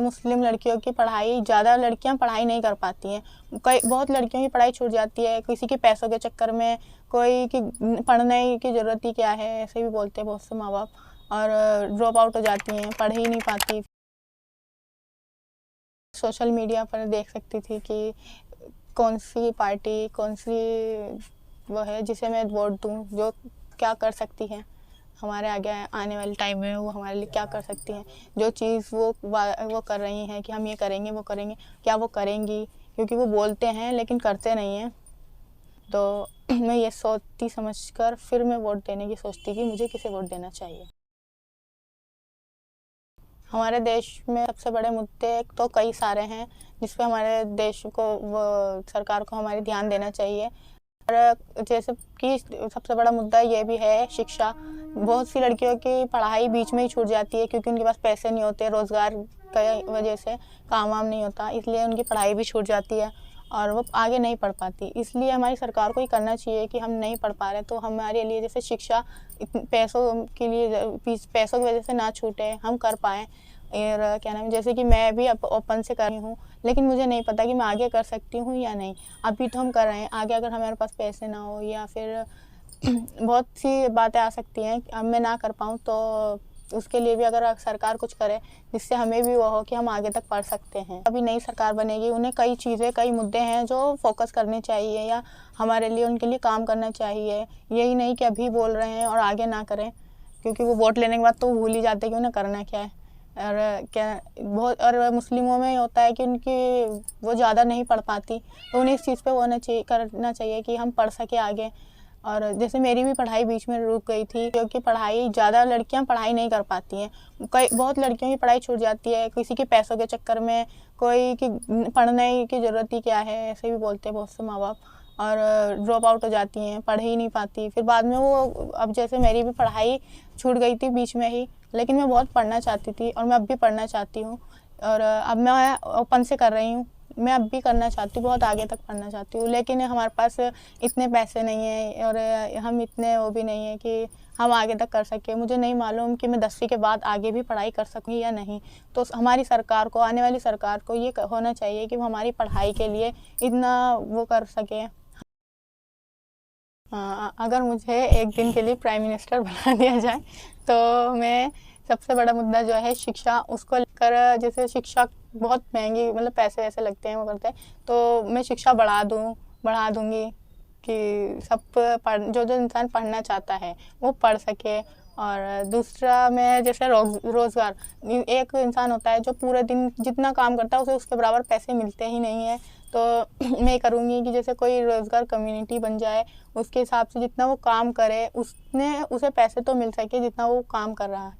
मुस्लिम लड़कियों की पढ़ाई, ज़्यादा लड़कियां पढ़ाई नहीं कर पाती हैं। कई बहुत लड़कियों की पढ़ाई छूट जाती है, किसी के पैसों के चक्कर में, कोई की पढ़ने की ज़रूरत ही क्या है, ऐसे भी बोलते हैं बहुत से माँ बाप, और ड्रॉप आउट हो जाती हैं, पढ़ ही नहीं पाती। सोशल मीडिया पर देख सकती थी कि कौन सी पार्टी, कौन सी वो है जिसे मैं वोट दूं, जो क्या कर सकती हैं हमारे आगे आने वाले टाइम में, वो हमारे लिए क्या कर सकती हैं। जो चीज़ वो कर रही हैं कि हम ये करेंगे, वो करेंगे, क्या वो करेंगी? क्योंकि वो बोलते हैं लेकिन करते नहीं हैं। तो मैं ये सोचती समझकर फिर मैं वोट देने की सोचती कि मुझे किसे वोट देना चाहिए। हमारे देश में सबसे बड़े मुद्दे तो कई सारे हैं जिस पे हमारे देश को, सरकार को हमारे ध्यान देना चाहिए। और जैसे कि सबसे बड़ा मुद्दा ये भी है शिक्षा। बहुत सी लड़कियों की पढ़ाई बीच में ही छूट जाती है क्योंकि उनके पास पैसे नहीं होते, रोज़गार की वजह से काम वाम नहीं होता, इसलिए उनकी पढ़ाई भी छूट जाती है और वो आगे नहीं पढ़ पाती। इसलिए हमारी सरकार को ये करना चाहिए कि हम नहीं पढ़ पा रहे तो हमारे लिए जैसे शिक्षा पैसों के लिए, पैसों की वजह से ना छूटे, हम कर पाएँ। और क्या नाम है, जैसे कि मैं भी ओपन से कर रही हूँ, लेकिन मुझे नहीं पता कि मैं आगे कर सकती हूँ या नहीं। अभी तो हम कर रहे हैं, आगे अगर हमारे पास पैसे ना हो या फिर बहुत सी बातें आ सकती हैं, अब मैं ना कर पाऊँ, तो उसके लिए भी अगर सरकार कुछ करे जिससे हमें भी वो हो कि हम आगे तक पढ़ सकते हैं। अभी नई सरकार बनेगी, उन्हें कई चीज़ें, कई मुद्दे हैं जो फोकस करने चाहिए या हमारे लिए, उनके लिए काम करना चाहिए। यही नहीं कि अभी बोल रहे हैं और आगे ना करें, क्योंकि वो वोट लेने के बाद तो भूल ही जाते हैं कि उन्हें करना क्या है। और क्या बहुत, और मुस्लिमों में होता है कि उनकी वो ज़्यादा नहीं पढ़ पाती, तो उन्हें इस चीज़ पे होना चाहिए, करना चाहिए कि हम पढ़ सके आगे। और जैसे मेरी भी पढ़ाई बीच में रुक गई थी क्योंकि पढ़ाई, ज़्यादा लड़कियां पढ़ाई नहीं कर पाती हैं। कई बहुत लड़कियों की पढ़ाई छूट जाती है, किसी के पैसों के चक्कर में, कोई की पढ़ने की ज़रूरत ही क्या है, ऐसे भी बोलते हैं बहुत से माँ बाप, और ड्रॉप आउट हो जाती हैं, पढ़ ही नहीं पाती। फिर बाद में वो, अब जैसे मेरी भी पढ़ाई छूट गई थी बीच में ही, लेकिन मैं बहुत पढ़ना चाहती थी और मैं अब भी पढ़ना चाहती हूँ। और अब मैं ओपन से कर रही हूँ, मैं अब भी करना चाहती हूँ, बहुत आगे तक पढ़ना चाहती हूँ, लेकिन हमारे पास इतने पैसे नहीं हैं और हम इतने वो भी नहीं है कि हम आगे तक कर सकें। मुझे नहीं मालूम कि मैं 10वीं के बाद आगे भी पढ़ाई कर सकूँगी या नहीं। तो हमारी सरकार को, आने वाली सरकार को ये होना चाहिए कि वो हमारी पढ़ाई के लिए इतना वो कर सकें। अगर मुझे एक दिन के लिए प्राइम मिनिस्टर बना दिया जाए तो मैं, सबसे बड़ा मुद्दा जो है शिक्षा, उसको लेकर, जैसे शिक्षा बहुत महंगी, मतलब पैसे वैसे लगते हैं, वो करते हैं, तो मैं शिक्षा बढ़ा दूँगी कि सब जो इंसान पढ़ना चाहता है वो पढ़ सके। और दूसरा, मैं जैसे रोज़गार, एक इंसान होता है जो पूरे दिन जितना काम करता है उसे उसके बराबर पैसे मिलते ही नहीं है, तो मैं करूँगी कि जैसे कोई रोज़गार कम्युनिटी बन जाए, उसके हिसाब से जितना वो काम करे उसे पैसे तो मिल सके जितना वो काम कर रहा है।